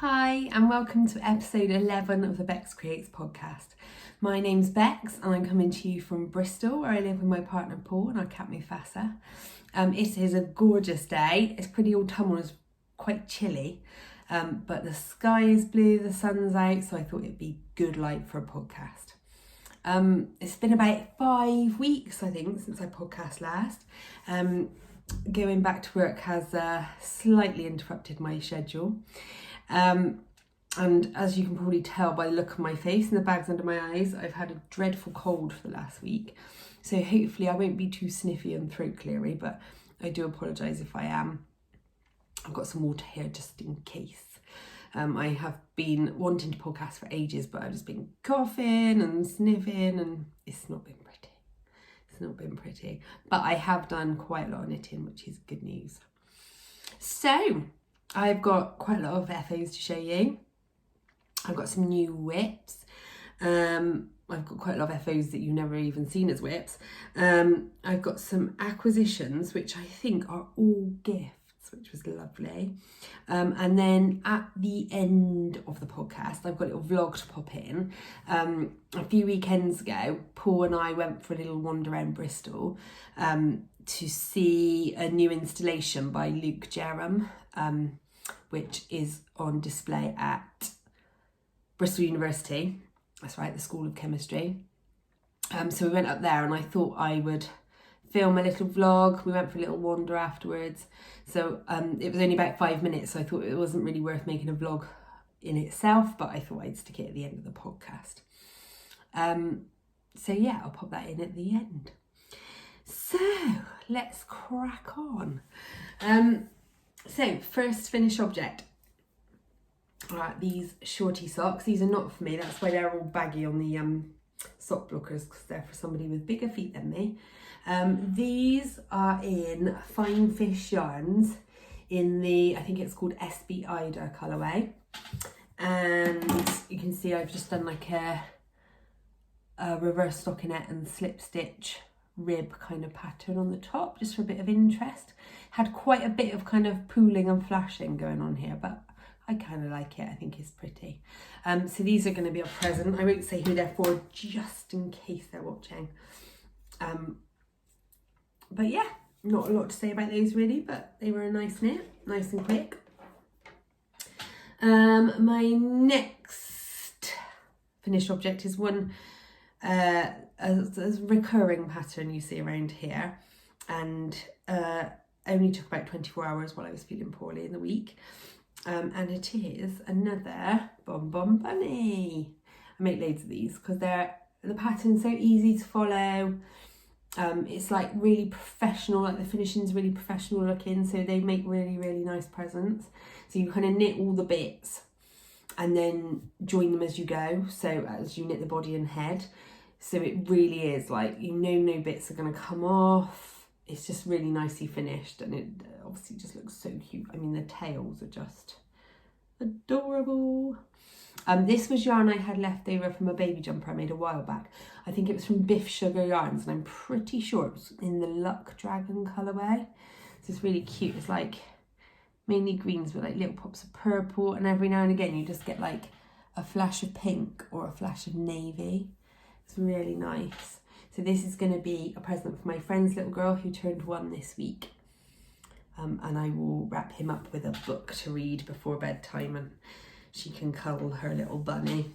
Hi and welcome to episode 11 of the Beks Creates podcast. My name's Beks and I'm coming to you from Bristol, where I live with my partner Paul and our cat Mufasa. It is a gorgeous day. It's pretty autumnal, it's quite chilly, but the sky is blue, the sun's out, so I thought it'd be good light for a podcast. It's been about 5 weeks, I think, since I podcast last. Going back to work has slightly interrupted my schedule. And as you can probably tell by the look of my face and the bags under my eyes, I've had a dreadful cold for the last week. So hopefully I won't be too sniffy and throat cleary, but I do apologise if I am. I've got some water here just in case. I have been wanting to podcast for ages, but I've just been coughing and sniffing and it's not been pretty. It's not been pretty. But I have done quite a lot of knitting, which is good news. So I've got quite a lot of FOs to show you. I've got some new whips. I've got quite a lot of FOs that you've never even seen as whips. I've got some acquisitions, which I think are all gifts, which was lovely. And then at the end of the podcast, I've got a little vlog to pop in. A few weekends ago, Paul and I went for a little wander around Bristol to see a new installation by Luke Jerram, which is on display at Bristol University. That's right, the School of Chemistry. So we went up there and I thought I would film a little vlog. We went for a little wander afterwards. So it was only about 5 minutes, so I thought it wasn't really worth making a vlog in itself, but I thought I'd stick it at the end of the podcast. So yeah, I'll pop that in at the end. So let's crack on. So first finished object. These shorty socks. These are not for me, that's why they're all baggy on the sock blockers, because they're for somebody with bigger feet than me. These are in Fine Fish yarns in the, I think it's called SB Ida colourway. And you can see I've just done like a reverse stockinette and slip stitch rib kind of pattern on the top, just for a bit of interest. Had quite a bit of kind of pooling and flashing going on here, but I kind of like it. I think it's pretty. So these are going to be a present. I won't say who they're for, just in case they're watching. But yeah, not a lot to say about those really, but they were a nice knit, nice and quick. My next finished object is one a recurring pattern you see around here, and only took about 24 hours while I was feeling poorly in the week. And it is another Bon Bon Bunny. I make loads of these because the pattern's so easy to follow. It's like really professional, like the finishing's really professional looking, so they make really, really nice presents. So you kind of knit all the bits and then join them as you go, so as you knit the body and head. So it really is like, no bits are going to come off. It's just really nicely finished, and it obviously just looks so cute. I mean, the tails are just adorable. This was yarn I had left over from a baby jumper I made a while back. I think it was from Biff Sugar Yarns, and I'm pretty sure it was in the Luck Dragon colourway. So it's really cute. It's like mainly greens with like little pops of purple, and every now and again you just get like a flash of pink or a flash of navy. It's really nice. So this is going to be a present for my friend's little girl who turned 1 this week. And I will wrap him up with a book to read before bedtime, and she can cuddle her little bunny.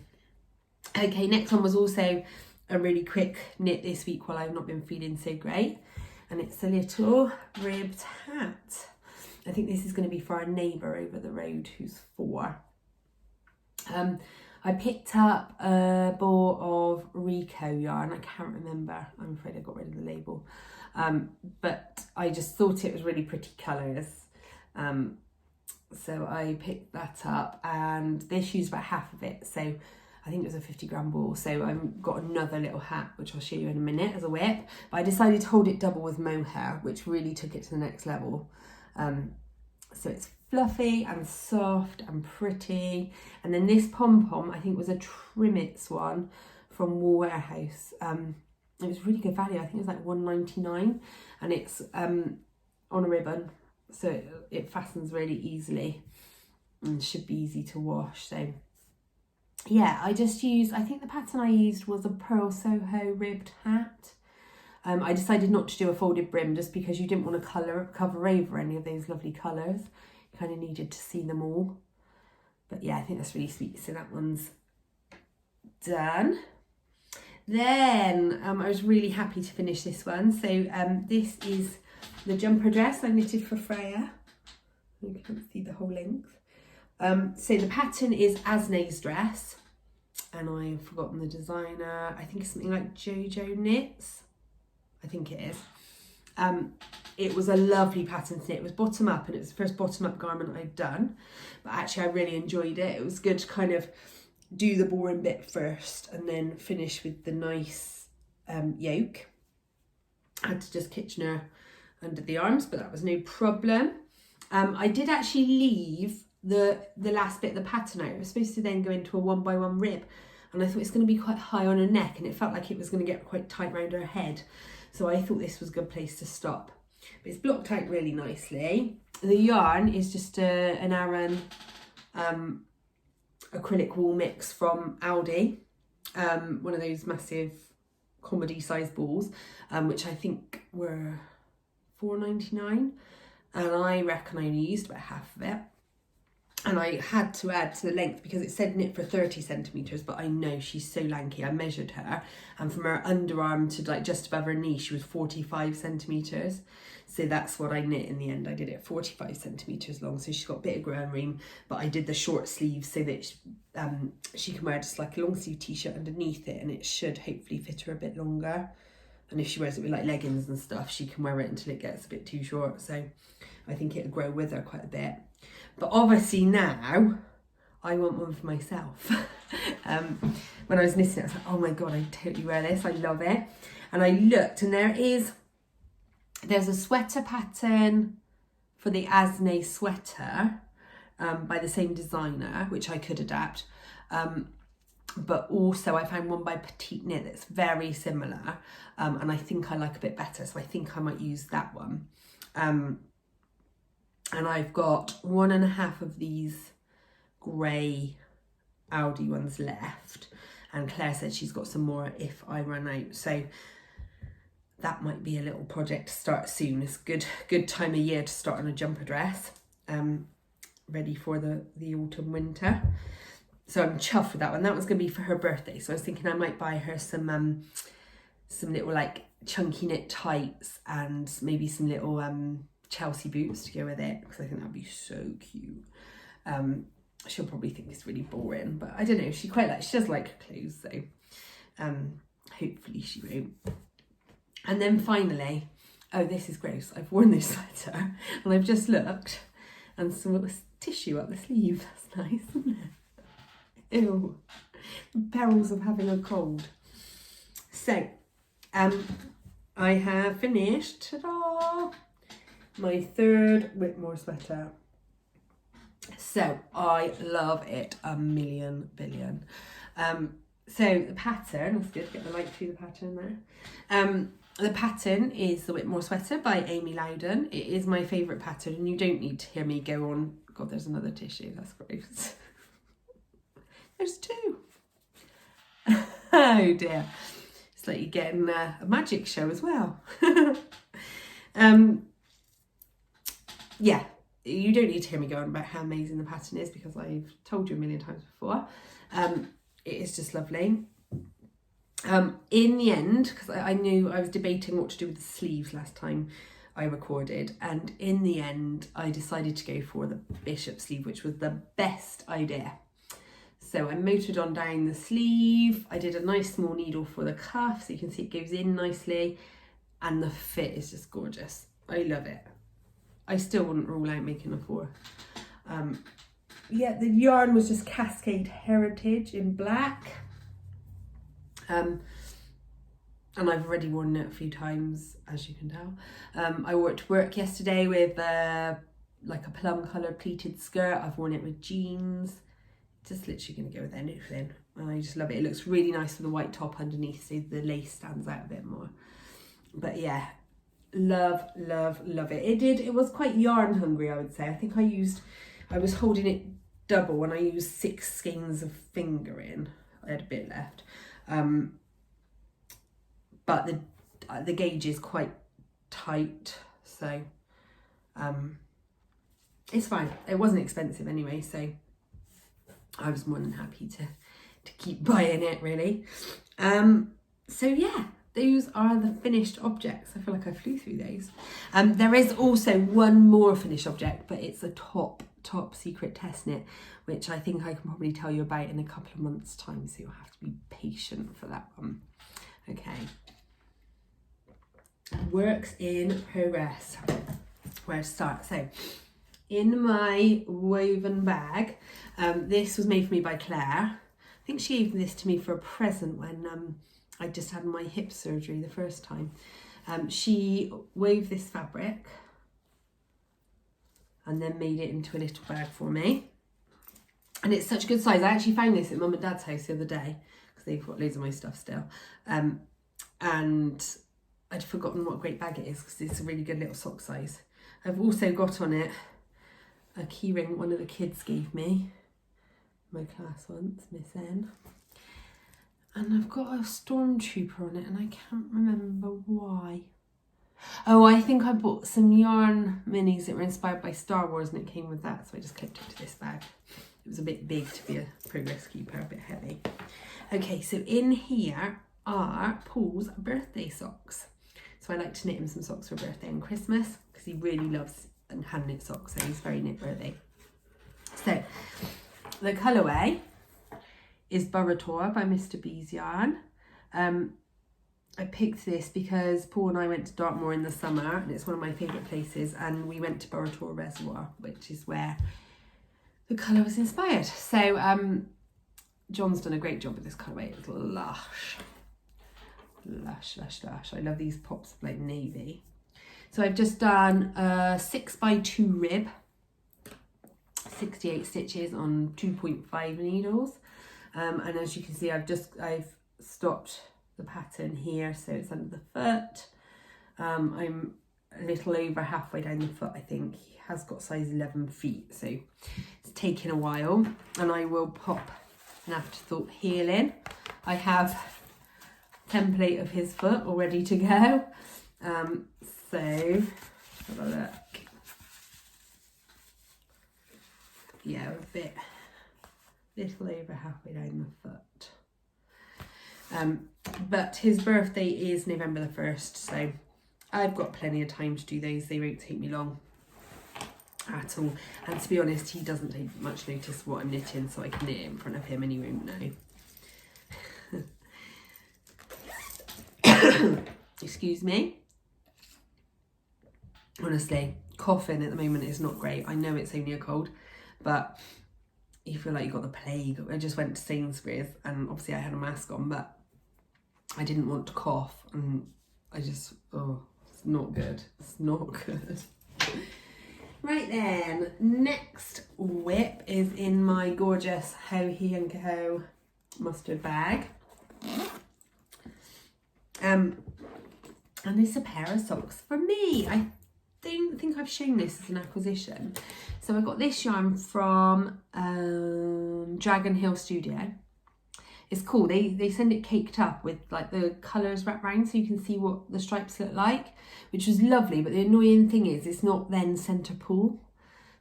Okay, next one was also a really quick knit this week while I've not been feeling so great. And it's a little ribbed hat. I think this is going to be for our neighbour over the road who's 4. I picked up a ball of Rico yarn. I can't remember. I'm afraid I got rid of the label. But I just thought it was really pretty colours. So I picked that up, and this used about half of it. So I think it was a 50-gram ball. So I've got another little hat, which I'll show you in a minute as a whip. But I decided to hold it double with mohair, which really took it to the next level. So it's fluffy and soft and pretty. And then this pom-pom, I think was a Trimmets one from Wool Warehouse. It was really good value. I think it was like $1.99, and it's on a ribbon, so it fastens really easily. and should be easy to wash. So yeah, I think the pattern I used was a Pearl Soho ribbed hat. I decided not to do a folded brim just because you didn't want to cover over any of those lovely colours. You kind of needed to see them all. But yeah, I think that's really sweet. So that one's done. Then I was really happy to finish this one. So this is the jumper dress I knitted for Freya. You can't see the whole length. So the pattern is Asnay's dress, and I've forgotten the designer. I think it's something like Jojo Knits. I think it is. It was a lovely pattern to knit. It was bottom up, and it was the first bottom up garment I'd done. But actually I really enjoyed it. It was good to kind of do the boring bit first and then finish with the nice yoke. I had to just Kitchener under the arms, but that was no problem. I did actually leave the last bit of the pattern out. It was supposed to then go into a 1x1 rib, and I thought it's going to be quite high on her neck, and it felt like it was going to get quite tight around her head. So I thought this was a good place to stop. But it's blocked out really nicely. The yarn is just an Aran acrylic wool mix from Aldi, one of those massive comedy size balls, which I think were £4.99, and I reckon I only used about half of it. And I had to add to the length because it said knit for 30 centimetres, but I know she's so lanky. I measured her, and from her underarm to like just above her knee, she was 45 centimetres. So that's what I knit in the end. I did it 45 centimetres long, so she's got a bit of growing room, but I did the short sleeves so that she can wear just like a long sleeve t-shirt underneath it, and it should hopefully fit her a bit longer. And if she wears it with like leggings and stuff, she can wear it until it gets a bit too short. So I think it'll grow with her quite a bit. But obviously now I want one for myself. When I was knitting it, I was like, oh my God, I totally wear this. I love it. And I looked, and there's a sweater pattern for the Asnay sweater by the same designer, which I could adapt. But also I found one by Petite Knit that's very similar, and I think I like a bit better. So I think I might use that one. And I've got 1.5 of these grey Aldi ones left. And Claire said she's got some more if I run out. So that might be a little project to start soon. It's a good time of year to start on a jumper dress. Ready for the autumn winter. So I'm chuffed with that one. That was going to be for her birthday. So I was thinking I might buy her some little like chunky knit tights and maybe some little Chelsea boots to go with it, because I think that'd be so cute. She'll probably think it's really boring, but I don't know, she does like her clothes, so hopefully she won't. And then finally, oh, this is gross, I've worn this sweater and I've just looked and some little tissue up the sleeve. That's nice, isn't it? Ew, the perils of having a cold. So I have finished, ta-da, my third Whitmore sweater. So I love it a million billion. So the pattern, it's good to get the light through the pattern there. The pattern is the Whitmore sweater by Amy Loudon. It is my favourite pattern, and you don't need to hear me go on. God, there's another tissue, that's gross. There's two. Oh dear. It's like you're getting a magic show as well. Yeah, you don't need to hear me go on about how amazing the pattern is, because I've told you a million times before. It is just lovely. In the end, because I knew I was debating what to do with the sleeves last time I recorded, and in the end I decided to go for the bishop sleeve, which was the best idea. So I motored on down the sleeve. I did a nice small needle for the cuff, so you can see it goes in nicely, and the fit is just gorgeous. I love it. I still wouldn't rule out making a 4. Yeah, the yarn was just Cascade Heritage in black. And I've already worn it a few times, as you can tell. I wore it to work yesterday with like a plum coloured pleated skirt. I've worn it with jeans. Just literally going to go with anything. And I just love it. It looks really nice with a white top underneath, so the lace stands out a bit more. But yeah, love, love, love it. It was quite yarn hungry, I would say. I think I was holding it double and I used 6 skeins of fingering. I had a bit left, but the gauge is quite tight, so it's fine. It wasn't expensive anyway, so I was more than happy to keep buying it, really. So yeah, those are the finished objects. I feel like I flew through those. There is also one more finished object, but it's a top secret test knit, which I think I can probably tell you about in a couple of months' time, so you'll have to be patient for that one. Okay. Works in progress. Where to start? So, in my woven bag, this was made for me by Claire. I think she gave this to me for a present when I just had my hip surgery the first time. She wove this fabric and then made it into a little bag for me. And it's such a good size. I actually found this at Mum and Dad's house the other day because they've got loads of my stuff still. And I'd forgotten what a great bag it is because it's a really good little sock size. I've also got on it a key ring one of the kids gave me, my class once, Miss N. And I've got a stormtrooper on it and I can't remember why. Oh, I think I bought some yarn minis that were inspired by Star Wars and it came with that, so I just clipped it to this bag. It was a bit big to be a progress keeper, a bit heavy. Okay, so in here are Paul's birthday socks. So I like to knit him some socks for birthday and Christmas because he really loves hand knit socks, so he's very knit worthy. So the colourway is Burrator by Mr. B's Yarn. I picked this because Paul and I went to Dartmoor in the summer and it's one of my favourite places, and we went to Burrator Reservoir, which is where the colour was inspired. So John's done a great job with this colourway. It's lush. Lush, lush, lush. I love these pops of like navy. So I've just done a 6x2 rib, 68 stitches on 2.5 needles. And as you can see, I've stopped the pattern here, so it's under the foot. I'm a little over halfway down the foot, I think. He has got size 11 feet, so it's taken a while. And I will pop an afterthought heel in. I have a template of his foot all ready to go. So have a look. Yeah, little over halfway down the foot. But his birthday is November the 1st, so I've got plenty of time to do those. They won't take me long at all. And to be honest, he doesn't take much notice what I'm knitting, so I can knit it in front of him and he won't know. Excuse me. Honestly, coughing at the moment is not great. I know it's only a cold, but you feel like you got the plague. I just went to Sainsbury's and obviously I had a mask on, but I didn't want to cough and I just, it's not good. It's not good. Right then, next whip is in my gorgeous Ho He and Co mustard bag. And it's a pair of socks for me. I don't think I've shown this as an acquisition. So I got this yarn from Dragon Hill Studio. It's cool. They send it caked up with like the colours wrapped around so you can see what the stripes look like, which was lovely. But the annoying thing is it's not then centre pull.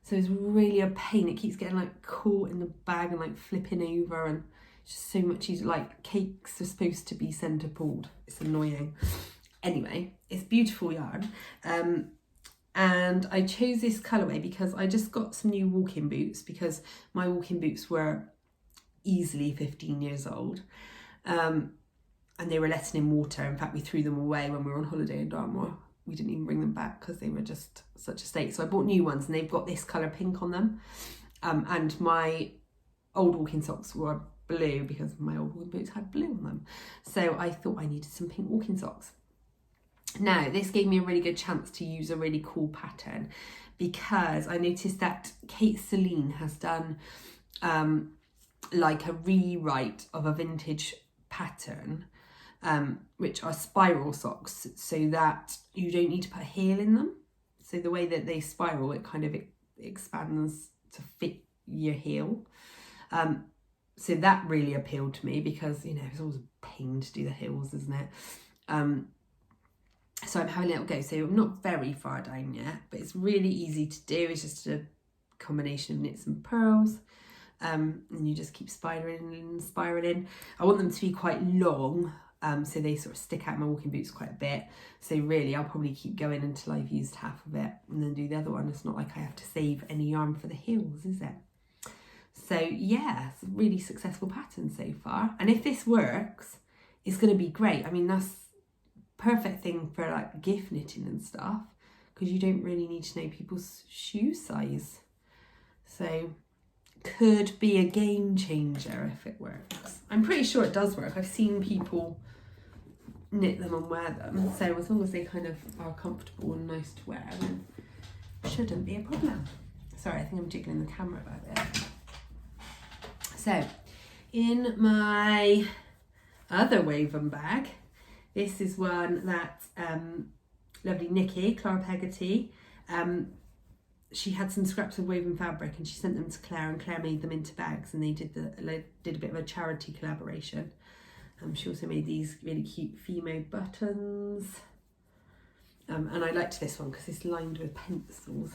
So it's really a pain. It keeps getting like caught in the bag and like flipping over, and it's just so much easier. Like cakes are supposed to be centre pulled. It's annoying. Anyway, it's beautiful yarn. And I chose this colourway because I just got some new walking boots because my walking boots were easily 15 years old. And they were letting in water. In fact, we threw them away when we were on holiday in Dartmoor. We didn't even bring them back because they were just such a state. So I bought new ones and they've got this colour pink on them. And my old walking socks were blue because my old walking boots had blue on them. So I thought I needed some pink walking socks. Now, this gave me a really good chance to use a really cool pattern because I noticed that Kate Celine has done like a rewrite of a vintage pattern, which are spiral socks, so that you don't need to put a heel in them. So the way that they spiral, it kind of expands to fit your heel. So that really appealed to me because, you know, it's always a pain to do the heels, isn't it? So I'm having a little go. So I'm not very far down yet, but it's really easy to do. It's just a combination of knits and purls. And you just keep spiraling and spiraling. I want them to be quite long, so they sort of stick out my walking boots quite a bit. So really, I'll probably keep going until I've used half of it and then do the other one. It's not like I have to save any yarn for the heels, is it? So yeah, it's a really successful pattern so far. And if this works, it's going to be great. I mean, that's perfect thing for like gift knitting and stuff, because you don't really need to know people's shoe size. So could be a game changer if it works. I'm pretty sure it does work. I've seen people knit them and wear them, so as long as they kind of are comfortable and nice to wear, then shouldn't be a problem. Sorry, I think I'm jiggling the camera about it. So in my other woven bag, this is one that lovely Nikki, Clara Peggotty, she had some scraps of woven fabric and she sent them to Claire, and Claire made them into bags, and they did a bit of a charity collaboration. She also made these really cute Fimo buttons, and I liked this one because it's lined with pencils,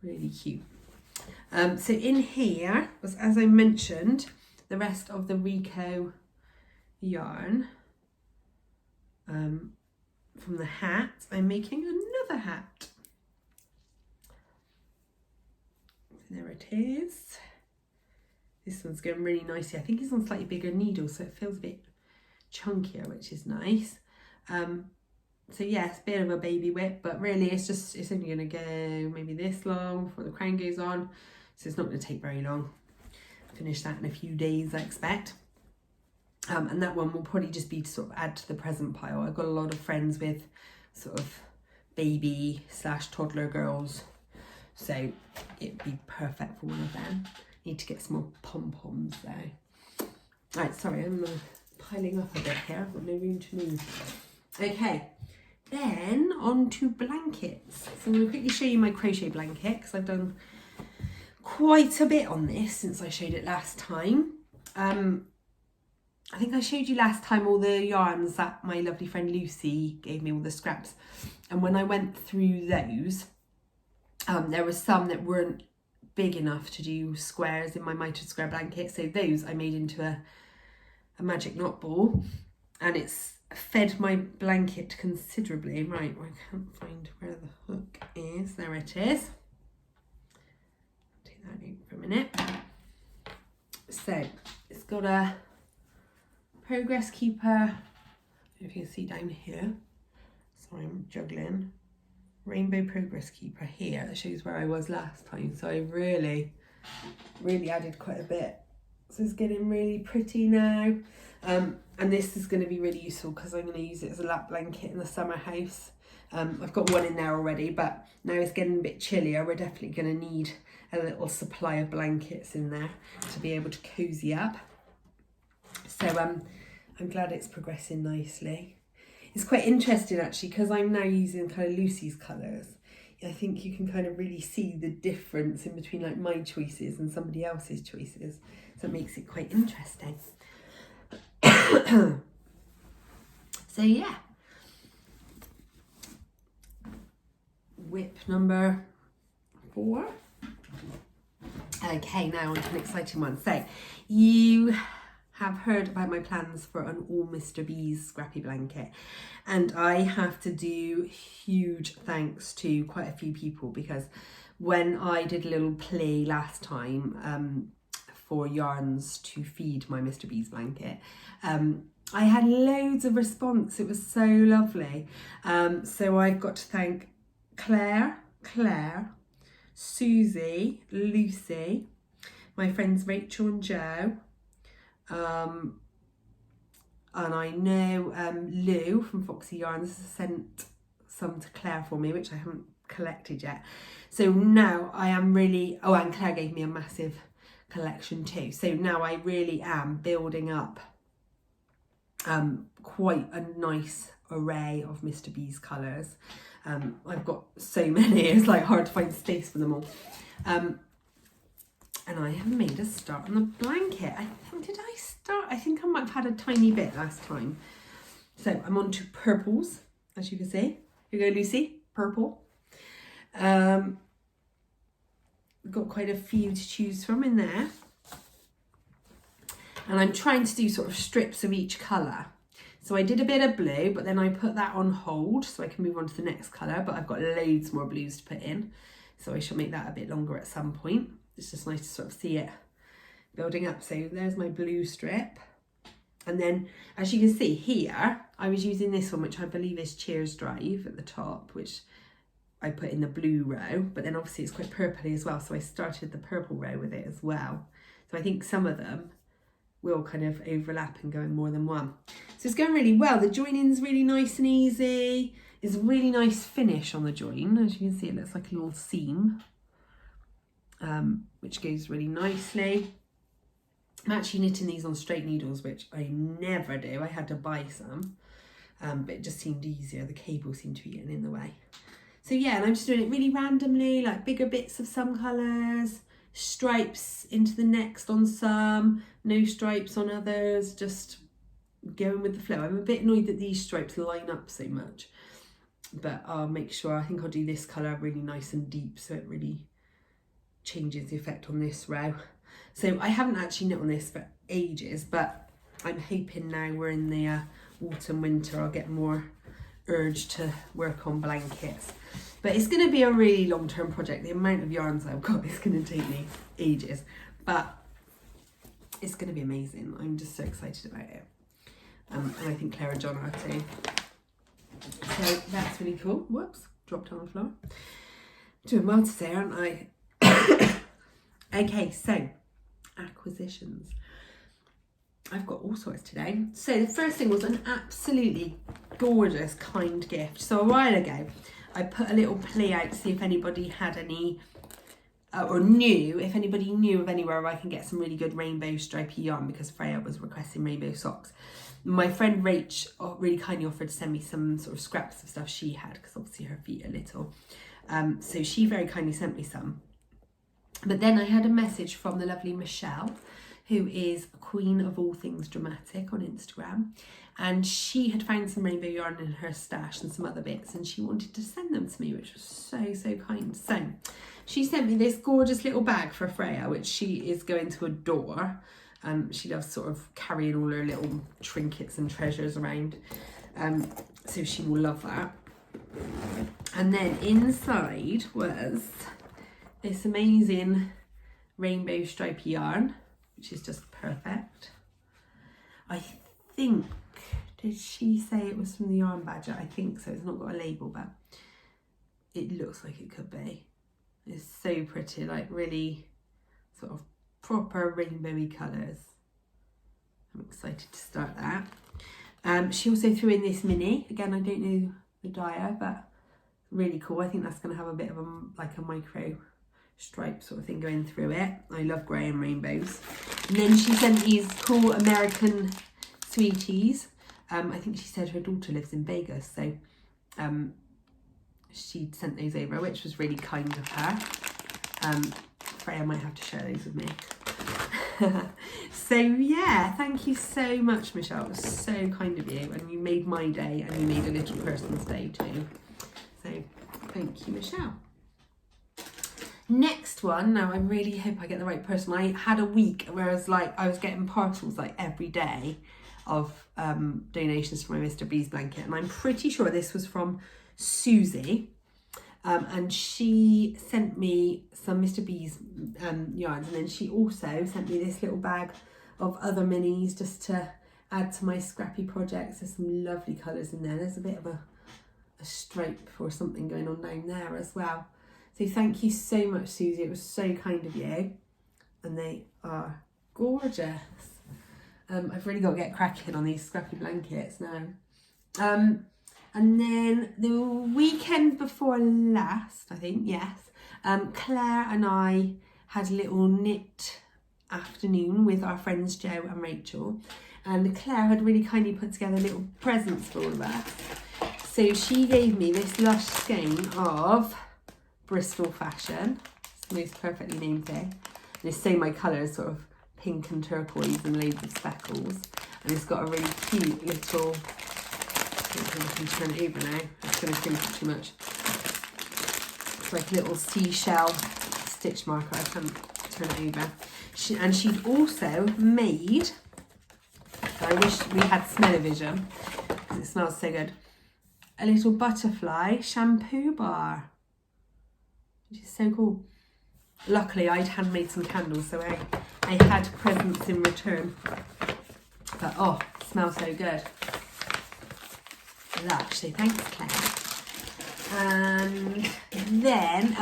really cute. So in here was, as I mentioned, the rest of the Rico yarn. From the hat, I'm making another hat. There it is. This one's going really nicely. I think it's on slightly bigger needles, so it feels a bit chunkier, which is nice. So yeah, it's a bit of a baby whip, but really it's only going to go maybe this long before the crown goes on. So it's not going to take very long. Finish that in a few days, I expect. And that one will probably just be to sort of add to the present pile. I've got a lot of friends with sort of baby / toddler girls, so it'd be perfect for one of them. Need to get some more pom-poms though. Right, sorry, I'm piling up a bit here. I've got no room to move. Okay, then on to blankets. So I'm going to quickly show you my crochet blanket, because I've done quite a bit on this since I showed it last time. I think I showed you last time all the yarns that my lovely friend Lucy gave me, all the scraps. And when I went through those, there were some that weren't big enough to do squares in my mitered square blanket. So those I made into a magic knot ball, and it's fed my blanket considerably. Right, I can't find where the hook is. There it is. Take that out for a minute. So it's got a progress keeper, if you can see down here, sorry I'm juggling, rainbow progress keeper here that shows where I was last time. So I really added quite a bit, so it's getting really pretty now. And this is going to be really useful because I'm going to use it as a lap blanket in the summer house. I've got one in there already, but now it's getting a bit chillier. We're definitely going to need a little supply of blankets in there to be able to cozy up. So I'm glad it's progressing nicely. It's quite interesting actually, because I'm now using kind of Lucy's colours. I think you can kind of really see the difference in between like my choices and somebody else's choices. So it makes it quite interesting. So yeah. Whip number 4. Okay, now on to an exciting one. So you have heard about my plans for an all Mr. B's scrappy blanket, and I have to do huge thanks to quite a few people, because when I did a little play last time for yarns to feed my Mr. B's blanket, I had loads of response. It was so lovely. So I've got to thank Claire, Susie, Lucy, my friends Rachel and Jo, and I know Lou from Foxy Yarns sent some to Claire for me, which I haven't collected yet. So now I am really, oh, and Claire gave me a massive collection too. So now I really am building up quite a nice array of Mr. B's colours. I've got so many, it's like hard to find space for them all. And I have made a start on the blanket. I think I might have had a tiny bit last time. So I'm on to purples, as you can see. Here you go, Lucy, purple. Got quite a few to choose from in there. And I'm trying to do sort of strips of each colour. So I did a bit of blue, but then I put that on hold so I can move on to the next colour, but I've got loads more blues to put in. So I shall make that a bit longer at some point. It's just nice to sort of see it building up. So there's my blue strip. And then, as you can see here, I was using this one, which I believe is Cheers Drive at the top, which I put in the blue row, but then obviously it's quite purpley as well. So I started the purple row with it as well. So I think some of them will kind of overlap and go in more than one. So it's going really well. The joining's really nice and easy. It's a really nice finish on the join. As you can see, it looks like a little seam, which goes really nicely. I'm actually knitting these on straight needles, which I never do. I had to buy some, but it just seemed easier. The cable seemed to be getting in the way. So yeah, and I'm just doing it really randomly, like bigger bits of some colours, stripes into the next on some, no stripes on others, just going with the flow. I'm a bit annoyed that these stripes line up so much, but I'll make sure. I think I'll do this colour really nice and deep so it really changes the effect on this row. So I haven't actually knit on this for ages, but I'm hoping now we're in the autumn winter I'll get more urge to work on blankets. But it's going to be a really long-term project. The amount of yarns I've got is going to take me ages, but it's going to be amazing. I'm just so excited about it, and I think Claire and John are too. So that's really cool. Whoops, dropped on the floor. Doing well today, aren't I? Okay, so acquisitions. I've got all sorts today. So the first thing was an absolutely gorgeous kind gift. So a while ago, I put a little plea out to see if anybody had any, or knew, if anybody knew of anywhere where I can get some really good rainbow stripy yarn, because Freya was requesting rainbow socks. My friend Rach really kindly offered to send me some sort of scraps of stuff she had, because obviously her feet are little. So she very kindly sent me some. But then I had a message from the lovely Michelle, who is a queen of all things dramatic on Instagram. And she had found some rainbow yarn in her stash and some other bits, and she wanted to send them to me, which was so, so kind. So she sent me this gorgeous little bag for Freya, which she is going to adore. She loves sort of carrying all her little trinkets and treasures around. So she will love that. And then inside was this amazing rainbow stripy yarn, which is just perfect. I think, did she say it was from the Yarn Badger? I think so. It's not got a label, but it looks like it could be. It's so pretty, like really sort of proper rainbowy colours. I'm excited to start that. She also threw in this mini. Again, I don't know the dyer, but really cool. I think that's going to have a bit of a micro stripe sort of thing going through it. I love grey and rainbows. And then she sent these cool American sweeties. I think she said her daughter lives in Vegas, so she sent those over, which was really kind of her. Freya might have to share those with me. So yeah, thank you so much, Michelle. It was so kind of you, and you made my day, and you made a little person's day too. So thank you, Michelle. Next one, now I really hope I get the right person. I had a week where I was getting parcels like every day of donations for my Mr. B's blanket, and I'm pretty sure this was from Susie, and she sent me some Mr. B's yarns, and then she also sent me this little bag of other minis just to add to my scrappy projects. There's some lovely colours in there. There's a bit of a stripe or something going on down there as well. So thank you so much, Susie. It was so kind of you, and they are gorgeous. I've really got to get cracking on these scrappy blankets now. And then the weekend before last, I think, yes, Claire and I had a little knit afternoon with our friends Jo and Rachel, and Claire had really kindly put together little presents for all of us. So she gave me this lush skein of Bristol fashion. It's the most perfectly named thing. And it's so my colours, sort of pink and turquoise and loads of speckles. And it's got a really cute little, I don't think I can turn it over now, it's going to sink it too much. It's like a little seashell stitch marker, I can't turn it over. And she'd also made, I wish we had smell-o-vision because it smells so good, a little butterfly shampoo bar, which is so cool. Luckily I'd handmade some candles, so I had presents in return. But oh, it smells so good. Lush, so thanks Claire. And then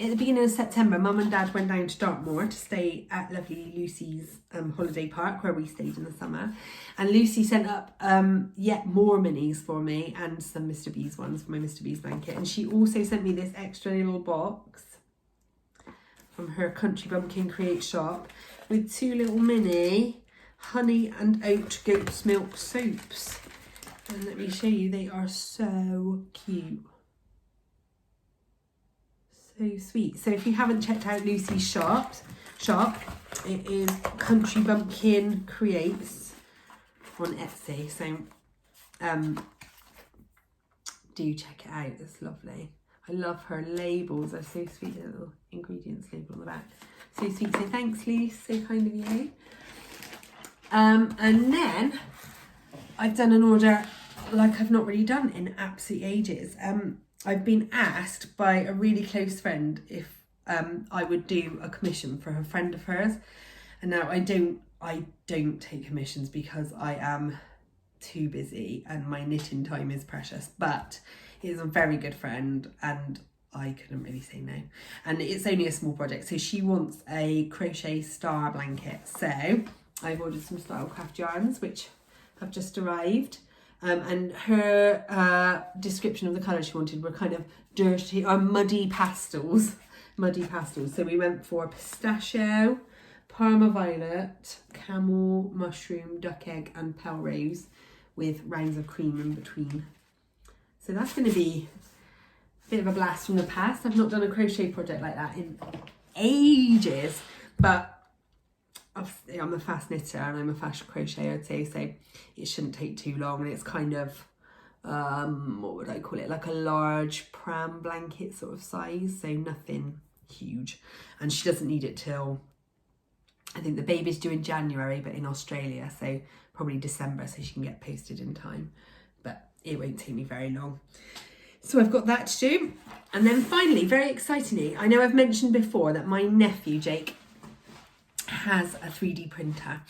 at the beginning of September, Mum and Dad went down to Dartmoor to stay at lovely Lucy's holiday park where we stayed in the summer. And Lucy sent up yet more minis for me and some Mr. B's ones for my Mr. B's blanket. And she also sent me this extra little box from her Country Bumpkin Create shop with 2 little mini honey and oat goat's milk soaps. And let me show you, they are so cute. So sweet. So if you haven't checked out Lucy's shop, it is Country Bumpkin Creates on Etsy. So do check it out. It's lovely. I love her labels. They're so sweet. A little ingredients label on the back. So sweet. So thanks, Luce. So kind of you. And then I've done an order like I've not really done in absolute ages. I've been asked by a really close friend if I would do a commission for a friend of hers. And now I don't take commissions because I am too busy and my knitting time is precious, but he's a very good friend and I couldn't really say no. And it's only a small project. So she wants a crochet star blanket. So I've ordered some Stylecraft yarns, which have just arrived. And her description of the colours she wanted were kind of dirty or muddy pastels. So we went for pistachio, Parma violet, camel, mushroom, duck egg and pale rose with rounds of cream in between. So that's going to be a bit of a blast from the past. I've not done a crochet project like that in ages, but I'm a fast knitter and I'm a fast crocheter, I'd say, so it shouldn't take too long. And it's kind of, what would I call it, like a large pram blanket sort of size, so nothing huge. And she doesn't need it till, I think the baby's due in January, but in Australia, so probably December, so she can get posted in time. But it won't take me very long. So I've got that to do. And then finally, very excitingly, I know I've mentioned before that my nephew, Jake, has a 3D printer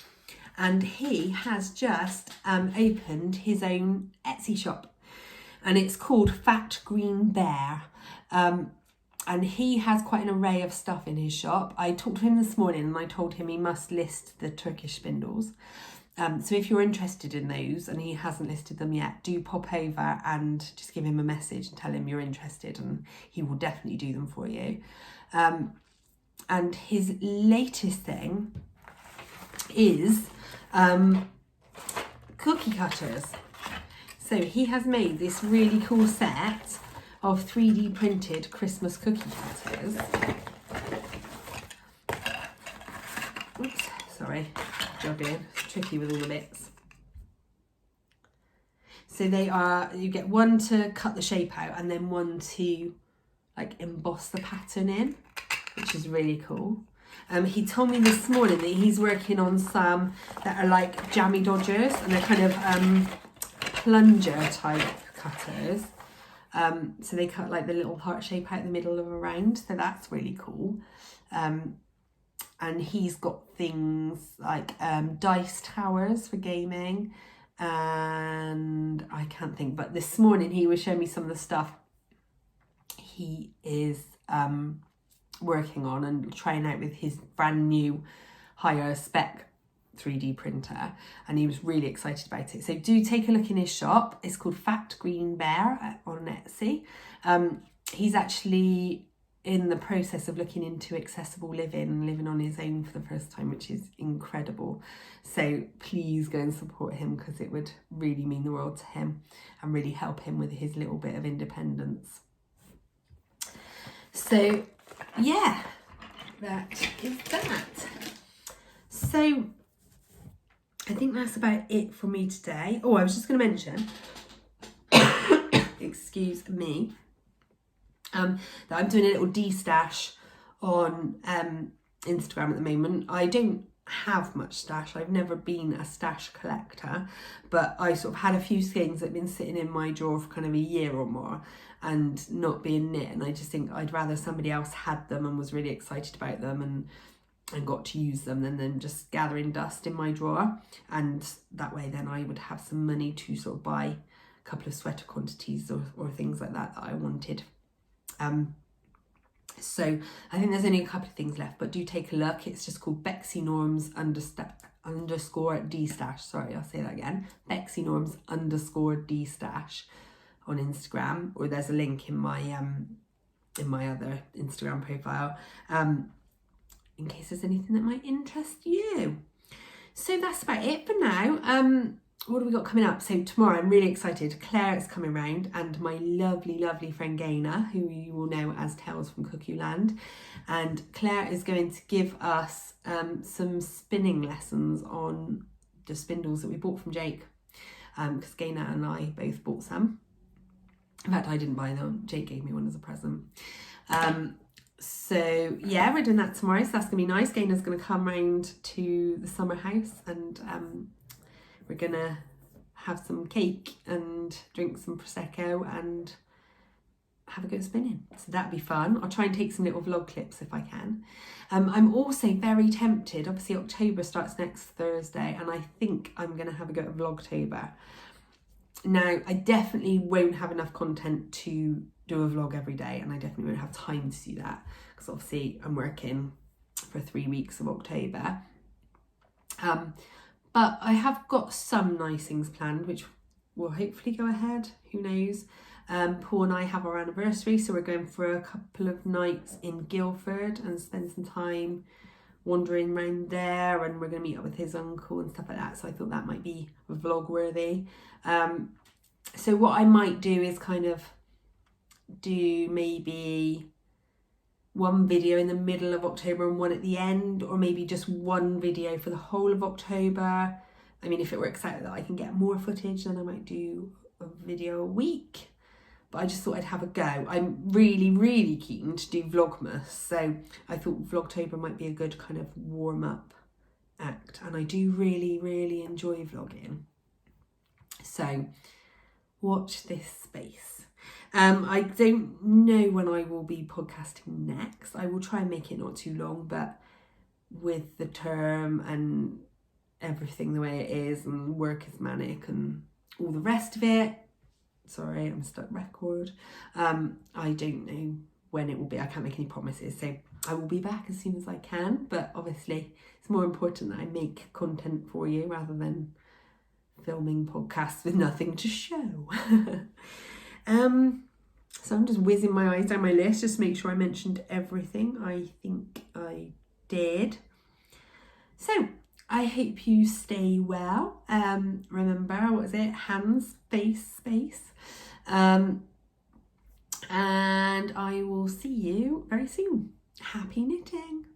and he has just opened his own Etsy shop and it's called Fat Green Bear, and he has quite an array of stuff in his shop. I talked to him this morning and I told him he must list the Turkish spindles, so if you're interested in those and he hasn't listed them yet, do pop over and just give him a message and tell him you're interested and he will definitely do them for you. And his latest thing is cookie cutters. So he has made this really cool set of 3D printed Christmas cookie cutters. Oops, sorry, juggling. It's tricky with all the bits. So they are, you get one to cut the shape out and then one to like emboss the pattern in, which is really cool. He told me this morning that he's working on some that are like jammy dodgers and they're kind of plunger type cutters. So they cut like the little heart shape out the middle of a round, so that's really cool. And he's got things like dice towers for gaming, and I can't think, but this morning he was showing me some of the stuff he is working on and trying out with his brand new higher spec 3D printer, and he was really excited about it. So do take a look in his shop. It's called Fat Green Bear on Etsy. He's actually in the process of looking into accessible living on his own for the first time, which is incredible. So please go and support him because it would really mean the world to him and really help him with his little bit of independence. So yeah, that is that. So I think that's about it for me today. Oh, I was just going to mention, excuse me, that I'm doing a little de-stash on Instagram at the moment. I don't have much stash. I've never been a stash collector, but I sort of had a few things that have been sitting in my drawer for kind of a year or more and not being knit, and I just think I'd rather somebody else had them and was really excited about them and got to use them than them just gathering dust in my drawer. And that way then I would have some money to sort of buy a couple of sweater quantities or things like that I wanted. So I think there's only a couple of things left, but do take a look. It's just called Beksy Norms underscore D-stash. Sorry, I'll say that again. Beksy Norms underscore D-stash on Instagram, or there's a link in my other Instagram profile, in case there's anything that might interest you. So that's about it for now. What have we got coming up? So tomorrow I'm really excited. Claire is coming round, and my lovely friend Gaina, who you will know as Tales from Cuckoo Land. And Claire is going to give us some spinning lessons on the spindles that we bought from Jake, because Gaina and I both bought some. In fact, I didn't buy them. Jake gave me one as a present. So yeah, we're doing that tomorrow, so that's gonna be nice. Gaina's gonna come round to the summer house, and we're gonna have some cake and drink some Prosecco and have a go spinning. So that'd be fun. I'll try and take some little vlog clips if I can. I'm also very tempted. Obviously October starts next Thursday, and I think I'm gonna have a go at Vlogtober. Now, I definitely won't have enough content to do a vlog every day, and I definitely won't have time to do that, because obviously I'm working for 3 weeks of October. But I have got some nice things planned, which will hopefully go ahead. Who knows? Paul and I have our anniversary, so we're going for a couple of nights in Guildford and spend some time wandering around there, and we're going to meet up with his uncle and stuff like that, so I thought that might be vlog worthy. So what I might do is kind of do maybe one video in the middle of October and one at the end, or maybe just one video for the whole of October. I mean, if it works out that I can get more footage, then I might do a video a week, but I just thought I'd have a go. I'm really keen to do Vlogmas, so I thought Vlogtober might be a good kind of warm-up act, and I do really enjoy vlogging. So watch this space. I don't know when I will be podcasting next. I will try and make it not too long, but with the term and everything the way it is, and work is manic and all the rest of it, sorry, I'm stuck record. I don't know when it will be. I can't make any promises, so I will be back as soon as I can, but obviously it's more important that I make content for you rather than filming podcasts with nothing to show. So I'm just whizzing my eyes down my list just to make sure I mentioned everything. I think I did. So I hope you stay well. Remember, what is it? Hands, face, space. And I will see you very soon. Happy knitting.